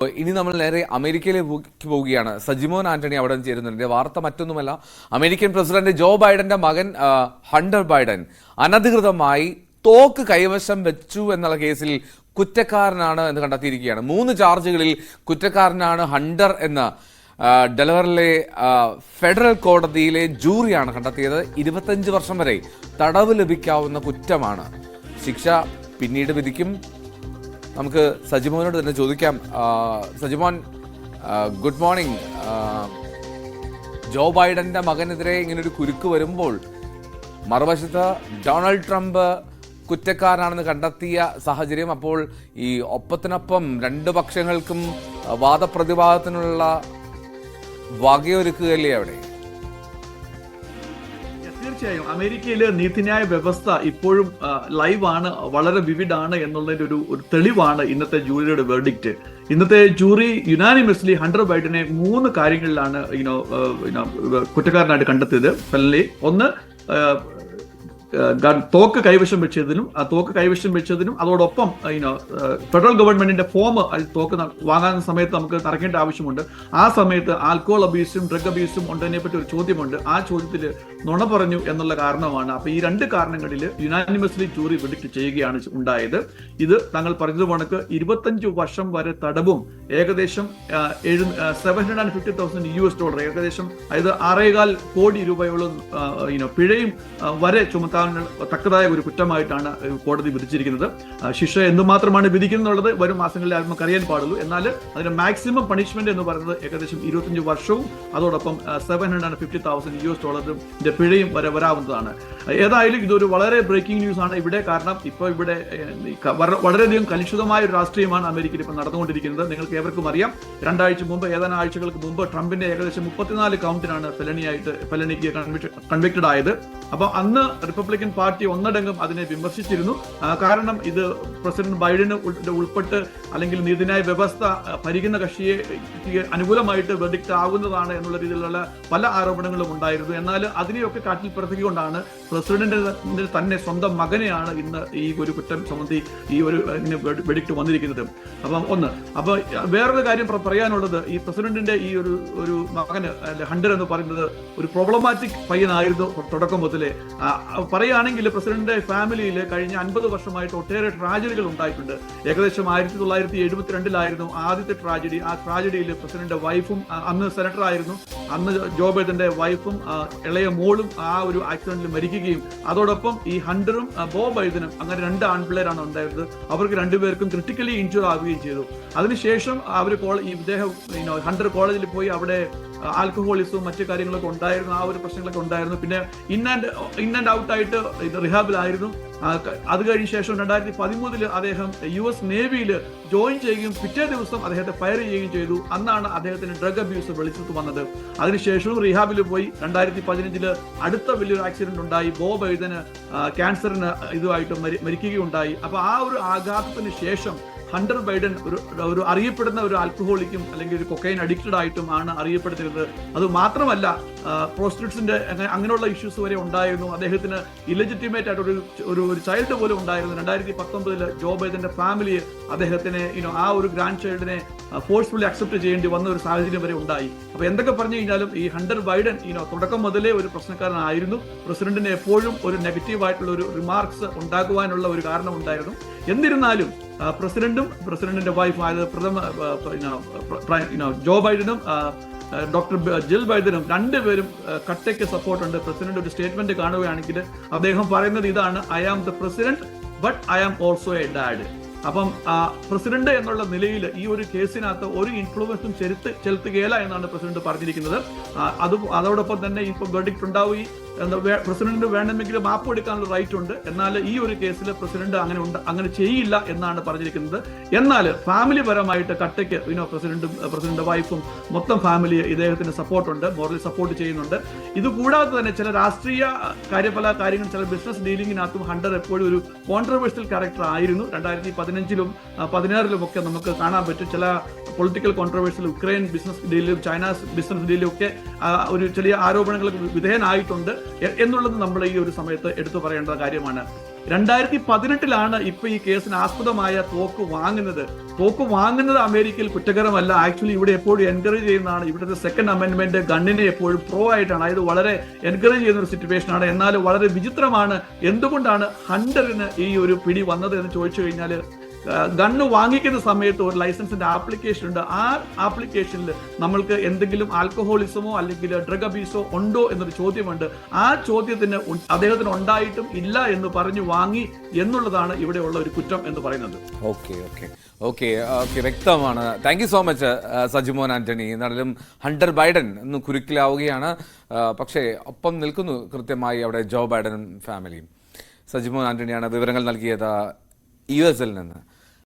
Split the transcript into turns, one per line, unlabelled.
ഇനി നമ്മൾ നേരെ അമേരിക്കയിലേക്ക് പോവുകയാണ്. സജിമോൻ ആന്റണി അവിടെ ചേരുന്നുണ്ട്. വാർത്ത മറ്റൊന്നുമല്ല, അമേരിക്കൻ പ്രസിഡന്റ് ജോ ബൈഡന്റെ മകൻ ഹണ്ടർ ബൈഡൻ അനധികൃതമായി തോക്ക് കൈവശം വെച്ചു എന്നുള്ള കേസിൽ കുറ്റക്കാരനാണ് എന്ന് കണ്ടെത്തിയിരിക്കുകയാണ്. 3 ചാർജുകളിൽ കുറ്റക്കാരനാണ് ഹണ്ടർ എന്ന് ഡെലവറിലെ ഫെഡറൽ കോടതിയിലെ ജൂറിയാണ് കണ്ടെത്തിയത്. 25 വർഷം വരെ തടവ് ലഭിക്കാവുന്ന കുറ്റമാണ്. ശിക്ഷ പിന്നീട് വിധിക്കും. നമുക്ക് സജിമോനോട് തന്നെ ചോദിക്കാം. Sajimon, good morning. ജോ ബൈഡന്റെ മകനെതിരെ ഇങ്ങനൊരു കുരുക്ക് വരുമ്പോൾ മറുവശത്ത് ഡൊണാൾഡ് ട്രംപ് കുറ്റക്കാരനാണെന്ന് കണ്ടെത്തിയ സാഹചര്യം, അപ്പോൾ ഈ ഒപ്പത്തിനൊപ്പം 2 പക്ഷങ്ങൾക്കും വാദപ്രതിവാദത്തിനുള്ള വകയൊരുക്കുകയല്ലേ അവിടെ?
തീർച്ചയായും അമേരിക്കയിലെ നീതിന്യായ വ്യവസ്ഥ ഇപ്പോഴും ലൈവാണ്, വളരെ വിവിഡാണ് എന്നുള്ളതിന്റെ ഒരു തെളിവാണ് ഇന്നത്തെ ജൂറിയുടെ വെർഡിക്റ്റ്. ഇന്നത്തെ ജൂറി യുനാനിമസ്ലി ഹണ്ടർ ബൈഡനെ 3 കാര്യങ്ങളിലാണ് കുറ്റക്കാരനായിട്ട് കണ്ടെത്തിയത്. ഒന്ന്, തോക്ക് കൈവശം വെച്ചതിനും അതോടൊപ്പം ഫെഡറൽ ഗവൺമെന്റിന്റെ ഫോം തോക്ക് വാങ്ങാൻ സമയത്ത് നമുക്ക് തറക്കേണ്ട ആവശ്യമുണ്ട്. ആ സമയത്ത് ആൽക്കഹോൾ അബ്യൂസും ഡ്രഗ് അബ്യൂസും ഉണ്ടതിനെ പറ്റി ഒരു ചോദ്യമുണ്ട്. ആ ചോദ്യത്തിൽ നുണ പറഞ്ഞു എന്നുള്ള കാരണമാണ്. അപ്പൊ ഈ 2 കാരണങ്ങളിൽ യുനാനിമസ്ലി ജൂറി വെർഡിക്റ്റ് ചെയ്യുകയാണ് ഉണ്ടായത്. ഇത് താങ്കൾ പറഞ്ഞത് കണക്ക് 25 വർഷം വരെ തടവും ഏകദേശം $750,000 ഏകദേശം അതായത് 6.25 കോടി രൂപയോളം പിഴയും വരെ ചുമത്താൻ തക്കതായ ഒരു കുറ്റമായിട്ടാണ് കോടതി വിധിച്ചിരിക്കുന്നത്. ശിക്ഷ എന്തുമാത്രമാണ് വിധിക്കുന്നുള്ളത് വരും മാസങ്ങളിൽ നമുക്ക് അറിയാൻ പാടുള്ളൂ. എന്നാൽ അതിന്റെ മാക്സിമം പണിഷ്മെന്റ് എന്ന് പറയുന്നത് ഏകദേശം 25 വർഷവും അതോടൊപ്പം $750,000 പിഴയും വരെ വരാവുന്നതാണ്. ഏതായാലും ഇതൊരു വളരെ ബ്രേക്കിംഗ് ന്യൂസ് ആണ് ഇവിടെ. കാരണം ഇവിടെ വളരെയധികം കലുഷിതമായ ഒരു രാഷ്ട്രീയമാണ് അമേരിക്കയിൽ ഇപ്പോൾ നടന്നുകൊണ്ടിരിക്കുന്നത്. നിങ്ങൾക്ക് ഏവർക്കും അറിയാം, 2 ആഴ്ച മുമ്പ്, ഏതാനും ആഴ്ചകൾക്ക് മുമ്പ് ട്രംപിന്റെ ഏകദേശം 34 കൗണ്ടിനാണ് ഫെലണിക്ക് കൺവിക്റ്റഡ് ആയത്. അപ്പൊ അന്ന് റിപ്പബ്ലിക്കൻ പാർട്ടി ഒന്നടങ്കം അതിനെ വിമർശിച്ചിരുന്നു. കാരണം ഇത് പ്രസിഡന്റ് ബൈഡന് ഉൾപ്പെട്ട് അല്ലെങ്കിൽ നീതിന്യായ വ്യവസ്ഥ ഭരിക്കുന്ന കക്ഷിയെ അനുകൂലമായിട്ട് വെർഡിക്റ്റ് ആകുന്നതാണ് എന്നുള്ള രീതിയിലുള്ള പല ആരോപണങ്ങളും ഉണ്ടായിരുന്നു. എന്നാൽ അതിനെയൊക്കെ കാറ്റിൽ പറത്തിക്കൊണ്ടാണ് പ്രസിഡന്റിന്റെ തന്നെ സ്വന്തം മകനെയാണ് ഇന്ന് ഈ ഒരു കുറ്റം സംബന്ധി ഈ ഒരു വെർഡിക്റ്റ് വന്നിരിക്കുന്നത്. അപ്പൊ വേറൊരു കാര്യം പറയാനുള്ളത്, ഈ പ്രസിഡന്റിന്റെ ഈ ഒരു മകന് ഹണ്ടർ എന്ന് പറയുന്നത് ഒരു പ്രോബ്ലമാറ്റിക് പയ്യനായിരുന്നു തുടക്കം മുതലേ. പറയുകയാണെങ്കിൽ പ്രസിഡന്റിന്റെ ഫാമിലിയിൽ കഴിഞ്ഞ 50 വർഷമായിട്ട് ഒട്ടേറെ ട്രാജഡികൾ ഉണ്ടായിട്ടുണ്ട്. ഏകദേശം 1972 ആദ്യത്തെ ട്രാജഡി. ആ ട്രാജഡിയിൽ പ്രസിഡന്റിന്റെ വൈഫും, അന്ന് സെനറ്റർ ആയിരുന്നു, അന്ന് ജോ ബൈഡന്റെ വൈഫും ഇളയ മോളും ആ ഒരു ആക്സിഡന്റിൽ മരിക്കുകയും അതോടൊപ്പം ഈ ഹണ്ടറും ബോ ബൈഡനും അങ്ങനെ 2 ആൺപിള്ളേരാണ് ഉണ്ടായിരുന്നത്. അവർക്ക് 2 പേർക്കും ക്രിട്ടിക്കലി ഇൻജുർ ആവുകയും ചെയ്തു. അതിനുശേഷം ഇദ്ദേഹം ഹണ്ടർ കോളേജിൽ പോയി അവിടെ ആൽക്കഹോളിസവും മറ്റു കാര്യങ്ങളൊക്കെ ഉണ്ടായിരുന്നു, ആ ഒരു പ്രശ്നങ്ങളൊക്കെ ഉണ്ടായിരുന്നു. പിന്നെ ഇൻ ആൻഡ് ഔട്ട് ആയിട്ട് റിഹാബിലായിരുന്നു. അത് കഴിഞ്ഞ ശേഷം 2013 അദ്ദേഹം US നേവിയിൽ ജോയിൻ ചെയ്യുകയും പിറ്റേ ദിവസം അദ്ദേഹത്തെ ഫയർ ചെയ്യുകയും ചെയ്തു. അന്നാണ് അദ്ദേഹത്തിന് ഡ്രഗ് അബ്യൂസ് വെളിച്ചത്ത് വന്നത്. അതിനുശേഷവും റിഹാബിൽ പോയി 2015 അടുത്ത വലിയൊരു ആക്സിഡന്റ് ഉണ്ടായി. ബോ ബൈഡന് ക്യാൻസറിന് ഇതുമായിട്ട് മരിക്കുകയുണ്ടായി. അപ്പൊ ആ ഒരു ആഘാതത്തിന് ശേഷം ഹണ്ടർ ബൈഡൻ ഒരു അറിയപ്പെടുന്ന ഒരു ആൽക്കഹോളിക്കും അല്ലെങ്കിൽ ഒരു കൊക്കൈൻ അഡിക്റ്റഡ് ആയിട്ടും ആണ് അറിയപ്പെടുന്നത്. അത് മാത്രമല്ല, പ്രോസ്റ്റിറ്റ്യൂട്ട്സിന്റെ അങ്ങനെയുള്ള ഇഷ്യൂസ് വരെ ഉണ്ടായിരുന്നു. അദ്ദേഹത്തിന് ഇല്ലെജിറ്റിമേറ്റ് ആയിട്ട് ഒരു ചൈൽഡ് പോലും ഉണ്ടായിരുന്നു. 2019 ജോ ബൈഡന്റെ ഫാമിലി അദ്ദേഹത്തിന് ആ ഒരു ഗ്രാൻഡ് ചൈൽഡിനെ ഫോഴ്സ്ഫുള്ളി അക്സെപ്റ്റ് ചെയ്യേണ്ടി വന്ന ഒരു സാഹചര്യം വരെ ഉണ്ടായി. അപ്പൊ എന്തൊക്കെ പറഞ്ഞു കഴിഞ്ഞാലും ഈ ഹണ്ടർ ബൈഡൻ തുടക്കം മുതലേ ഒരു പ്രശ്നക്കാരനായിരുന്നു. പ്രസിഡന്റിന് എപ്പോഴും ഒരു നെഗറ്റീവ് ആയിട്ടുള്ള ഒരു റിമാർക്സ് ഉണ്ടാകുവാനുള്ള ഒരു കാരണം ഉണ്ടായിരുന്നു. എന്നിരുന്നാലും പ്രസിഡന്റിന്റെ വൈഫും, അതായത് ജോ ബൈഡനും ഡോക്ടർ ജിൽ ബൈഡനും 2 പേരും കട്ടയ്ക്ക് സപ്പോർട്ടുണ്ട്. പ്രസിഡന്റ് ഒരു സ്റ്റേറ്റ്മെന്റ് കാണുകയാണെങ്കിൽ അദ്ദേഹം പറയുന്നത് ഇതാണ്: I am the president but I am also a dad. അപ്പം പ്രസിഡന്റ് എന്നുള്ള നിലയിൽ ഈ ഒരു കേസിനകത്ത് ഒരു ഇൻഫ്ലുവൻസും ചെലുത്തുകയില്ല എന്നാണ് പ്രസിഡന്റ് പറഞ്ഞിരിക്കുന്നത്. അതോടൊപ്പം തന്നെ ഇപ്പൊ വെർഡിക്റ്റ് ഉണ്ടാവുകയും പ്രസിഡന്റ് വേണമെങ്കിൽ മാപ്പ് കൊടുക്കാനുള്ള റൈറ്റ് ഉണ്ട്. എന്നാൽ ഈ ഒരു കേസിൽ പ്രസിഡന്റ് അങ്ങനെ ചെയ്യില്ല എന്നാണ് പറഞ്ഞിരിക്കുന്നത്. എന്നാൽ ഫാമിലി പരമായിട്ട് കട്ടയ്ക്ക് പ്രസിഡന്റ് വൈഫും മൊത്തം ഫാമിലി ഇദ്ദേഹത്തിന് സപ്പോർട്ടുണ്ട്, മോറലി സപ്പോർട്ട് ചെയ്യുന്നുണ്ട്. ഇതുകൂടാതെ തന്നെ ചില രാഷ്ട്രീയ പല കാര്യങ്ങൾ, ചില ബിസിനസ് ഡീലിംഗിനകത്തും ഹണ്ടർ എപ്പോഴും ഒരു കോൺട്രവേഴ്ഷ്യൽ ക്യാരക്ടർ ആയിരുന്നു. 2015 16 ഒക്കെ നമുക്ക് കാണാൻ പറ്റും ചില പൊളിറ്റിക്കൽ കോൺട്രവേഴ്സിയിൽ ഉക്രൈൻ ബിസിനസ് ഡീലിലും ചൈന ബിസിനസ് ഡീലിലും ഒക്കെ ഒരു ചെറിയ ആരോപണങ്ങൾക്ക് വിധേയനായിട്ടുണ്ട് എന്നുള്ളത് നമ്മൾ ഈ ഒരു സമയത്ത് എടുത്തു പറയേണ്ട കാര്യമാണ്. 2018 ഇപ്പൊ ഈ കേസിന് ആസ്പദമായ തോക്ക് വാങ്ങുന്നത് അമേരിക്കയിൽ കുറ്റകരമല്ല. ആക്ച്വലി ഇവിടെ എപ്പോഴും എൻകറേജ് ചെയ്യുന്നതാണ്. ഇവിടുത്തെ സെക്കൻഡ് അമെന്റ്മെന്റ് ഗണ്ണിനെ എപ്പോഴും പ്രോ ആയിട്ടാണ്, അതായത് വളരെ എൻകറേജ് ചെയ്യുന്ന ഒരു സിറ്റുവേഷൻ ആണ്. എന്നാൽ വളരെ വിചിത്രമാണ്, എന്തുകൊണ്ടാണ് ഹണ്ടറിന് ഈ ഒരു പിടി വന്നത് എന്ന് ചോദിച്ചു കഴിഞ്ഞാൽ, ഗണ്ണ് വാങ്ങിക്കുന്ന സമയത്ത് ഒരു ലൈസൻസിന്റെ ആപ്ലിക്കേഷൻ ഉണ്ട്. ആ ആപ്ലിക്കേഷനിൽ നമ്മൾക്ക് എന്തെങ്കിലും ആൽക്കഹോളിസമോ അല്ലെങ്കിൽ ഡ്രഗ് അബ്യൂസോ ഉണ്ടോ എന്നൊരു ചോദ്യമുണ്ട്. ആ ചോദ്യത്തിന് അദ്ദേഹത്തിന് ഉണ്ടായിട്ടും ഇല്ല എന്ന് പറഞ്ഞു വാങ്ങി എന്നുള്ളതാണ് ഇവിടെയുള്ള ഒരു കുറ്റം എന്ന് പറയുന്നത്.
ഓക്കെ വ്യക്തമാണ്. Thank you so much Sajimon Antony. എന്നാലും ഹണ്ടർ ബൈഡൻ ഇന്ന് കുരുക്കിലാവുകയാണ്. പക്ഷേ ഒപ്പം നിൽക്കുന്നു കൃത്യമായി അവിടെ ജോ ബൈഡനും ഫാമിലിയും. സജിമോൻ ആന്റണിയാണ് വിവരങ്ങൾ നൽകിയത് US നിന്ന്.